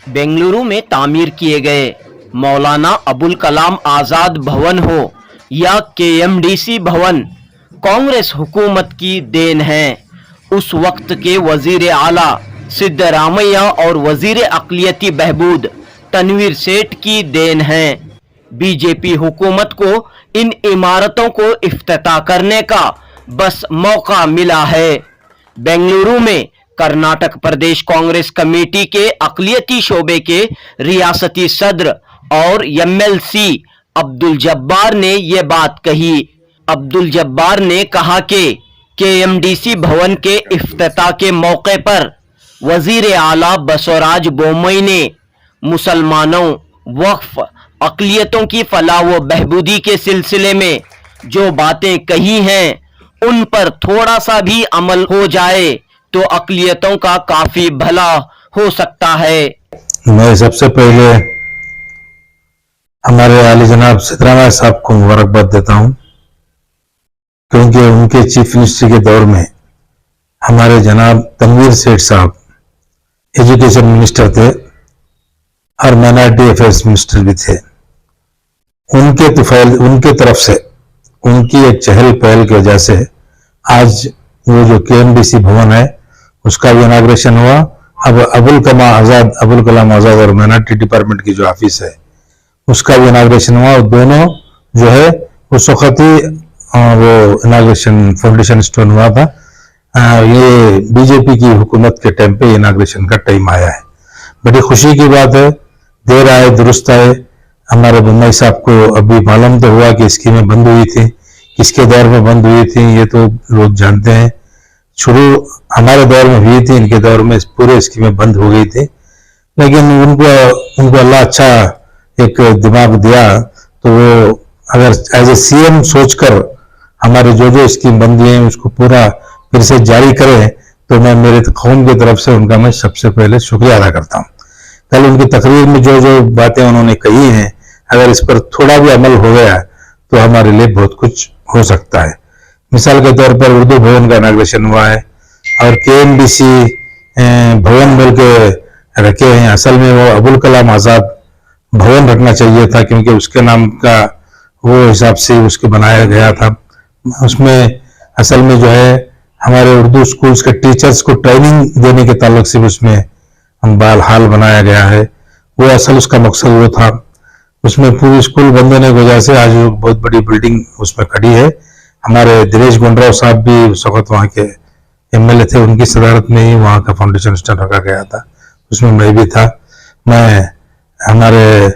बेंगलुरु में तामीर किए गए मौलाना अबुल कलाम आज़ाद भवन हो या केएमडीसी भवन, कांग्रेस हुकूमत की देन है। उस वक्त के वजीर आला सिद्धरामैया और वजीर अक़लियती बहबूद तनवीर सेठ की देन है। बीजेपी हुकूमत को इन इमारतों को इफ्तिताह करने का बस मौका मिला है। बेंगलुरु में कर्नाटक प्रदेश कांग्रेस कमेटी के अक़लियती शोबे के रियासती सदर और एमएलसी अब्दुल जब्बार ने ये बात कही। अब्दुल जब्बार ने कहा कि केएमडीसी भवन के इफ्तिताह के मौके पर वजीर आला बसवराज बोम्मई ने मुसलमानों, वक्फ, अक़लियतों की फलाह व बहबूदी के सिलसिले में जो बातें कही हैं, उन पर थोड़ा सा भी अमल हो जाए तो अक़लियतों का काफी भला हो सकता है। मैं सबसे पहले हमारे आली जनाब सिद्धरामैया साहब को मुबारकबाद देता हूं, क्योंकि उनके चीफ मिनिस्टर के दौर में हमारे जनाब तनवीर सेठ साहब एजुकेशन मिनिस्टर थे और माइनॉरिटी अफेयर्स मिनिस्टर भी थे। उनके तरफ से उनकी एक चहल पहल की वजह से आज वो जो केएमडीसी भवन है उसका भी इनाग्रेशन हुआ। अब अबुल कलाम आजाद और माइनॉरिटी डिपार्टमेंट की जो ऑफिस है उसका भी इनाग्रेशन हुआ। और दोनों जो है उस वक्त ही वो इनाग्रेशन फाउंडेशन स्टोन हुआ था। ये बीजेपी की हुकूमत के टाइम पे इनाग्रेशन का टाइम आया है। बड़ी खुशी की बात है, देर आए दुरुस्त आए। हमारे बोम्मई साहब को अभी मालूम तो हुआ कि स्कीमें बंद हुई थी, किसके दौर में बंद हुई थी ये तो लोग जानते हैं। शुरू हमारे दौर में हुई थी, इनके दौर में पूरे स्कीमें बंद हो गई थी, लेकिन उनको अल्लाह अच्छा एक दिमाग दिया तो वो अगर एज ए सीएम सोचकर हमारे जो स्कीम बंद हुई है उसको पूरा फिर से जारी करें तो मैं मेरे कौम की तरफ से उनका मैं सबसे पहले शुक्रिया अदा करता हूँ। कल उनकी तकरीर में जो बातें उन्होंने कही हैं, अगर इस पर थोड़ा भी अमल हो गया तो हमारे लिए बहुत कुछ हो सकता है। मिसाल के तौर पर उर्दू भवन का इनाग्रेशन हुआ है और केएमडीसी भवन बोल के रखे हैं। असल में वो अबुल कलाम आजाद भवन रखना चाहिए था, क्योंकि उसके नाम का वो हिसाब से उसके बनाया गया था। उसमें असल में जो है हमारे उर्दू स्कूल्स के टीचर्स को ट्रेनिंग देने के ताल्लुक से उसमें हाल बनाया गया है। वो असल उसका मकसद वो था। उसमें पूरी स्कूल बंद होने की वजह से आज बहुत बड़ी बिल्डिंग उसमें खड़ी है। हमारे दिनेश गुंडराव साहब भी उस वक्त वहाँ के एमएलए थे, उनकी सदारत में ही वहाँ का फाउंडेशन स्टोन रखा गया था, उसमें मैं भी था। मैं हमारे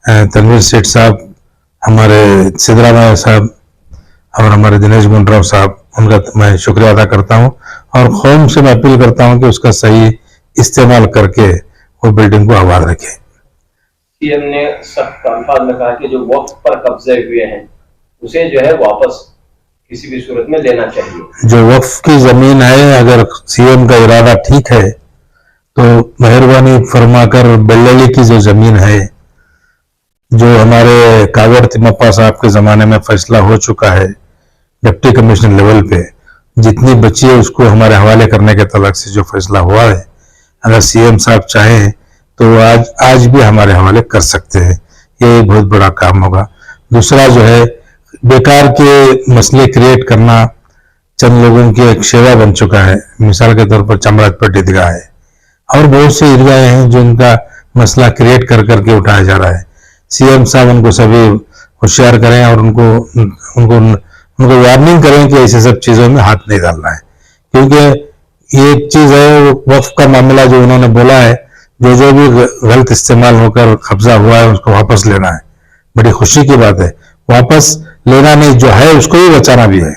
तनवीर सेठ साहब, हमारे सिद्धरामैया साहब और हमारे दिनेश गुंडराव साहब, उनका मैं शुक्रिया अदा करता हूँ और कौम से मैं अपील करता हूँ कि उसका सही इस्तेमाल करके वो बिल्डिंग को आबाद रखे। सीएम ने सख्त अल्फाज में कहा कि जो वक्फ पर कब्जे हुए हैं उसे जो है वापस किसी भी सूरत में लेना चाहिए। जो वक्फ की जमीन है, अगर सीएम का इरादा ठीक है तो मेहरबानी फरमाकर बेल्लली की जो जमीन है, जो हमारे कागड़ तिम्मप्पा साहब के जमाने में फैसला हो चुका है डिप्टी कमिश्नर लेवल पे, जितनी बची है उसको हमारे हवाले करने के तलक से जो फैसला हुआ है, अगर सीएम साहब चाहें तो आज भी हमारे हवाले कर सकते हैं। ये बहुत बड़ा काम होगा। दूसरा जो है बेकार के मसले क्रिएट करना चंद लोगों की एक सेवा बन चुका है। मिसाल के तौर पर चमराजपट ईदगाह है और बहुत से ईदगाह हैं जो उनका मसला क्रिएट कर करके उठाया जा रहा है। सीएम साहब उनको सभी होशियार करें और उनको वार्निंग करें कि ऐसे सब चीजों में हाथ नहीं डालना है, क्योंकि ये एक चीज है वक्फ का मामला जो उन्होंने बोला है, जो भी गलत इस्तेमाल होकर कब्जा हुआ है उसको वापस लेना है। बड़ी खुशी की बात है, वापस लेना नहीं, जो है उसको भी बचाना भी है।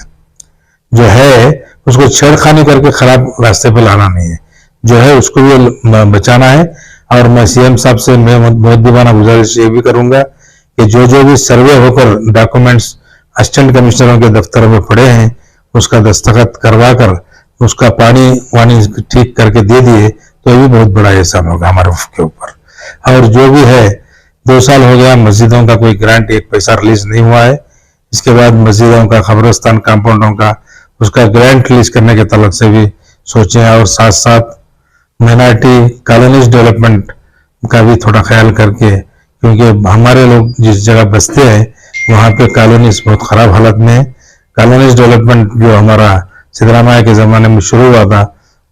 जो है उसको छेड़खानी करके खराब रास्ते पर लाना नहीं है, जो है उसको भी बचाना है। और मैं सीएम साहब से मैं बहुत दीवाना गुजारिश ये भी करूंगा कि जो भी सर्वे होकर डॉक्यूमेंट्स असिस्टेंट कमिश्नरों के दफ्तर में पड़े हैं उसका दस्तखत करवा कर उसका पानी वानी ठीक करके दे दिए तो ये भी बहुत बड़ा एहसान होगा हमारे वक्फ के ऊपर। और जो भी है 2 साल हो गया मस्जिदों का कोई ग्रांट, एक पैसा रिलीज नहीं हुआ है। इसके बाद मस्जिदों का, खबरस्तान, कंपाउंडों का उसका ग्रांट रिलीज करने के तलक से भी सोचें। और साथ साथ माइनॉरिटी कॉलोनीज डेवलपमेंट का भी थोड़ा ख्याल करके, क्योंकि हमारे लोग जिस जगह बसते हैं वहाँ पे कॉलोनीज बहुत खराब हालत में है। कॉलोनीज डेवलपमेंट जो हमारा सिद्धरामैया के ज़माने में शुरू हुआ था,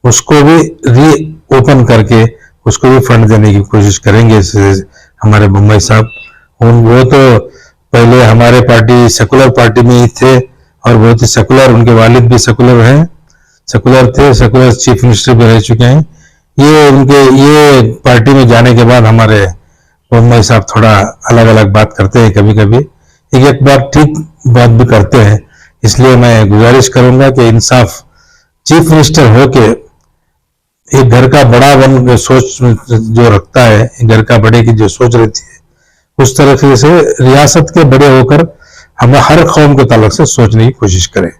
उसको भी री ओपन करके उसको भी फंड देने की कोशिश करेंगे हमारे मुंबई साहब। वो तो पहले हमारे पार्टी सेकुलर पार्टी में ही थे और बहुत ही सेकुलर, उनके वालिद भी सेकुलर हैं, सेकुलर थे, सेकुलर चीफ मिनिस्टर भी रह चुके हैं। ये पार्टी में जाने के बाद हमारे मुंबई साहब थोड़ा अलग अलग बात करते हैं, कभी कभी एक बार ठीक बात भी करते हैं। इसलिए मैं गुजारिश करूंगा कि इंसाफ चीफ मिनिस्टर होके एक घर का बड़ा बन सोच जो रखता है, घर का बड़े की जो सोच रहती है, उस तरह से रियासत के बड़े होकर हमें हर कौम के ताल्लुक से सोचने की कोशिश करें।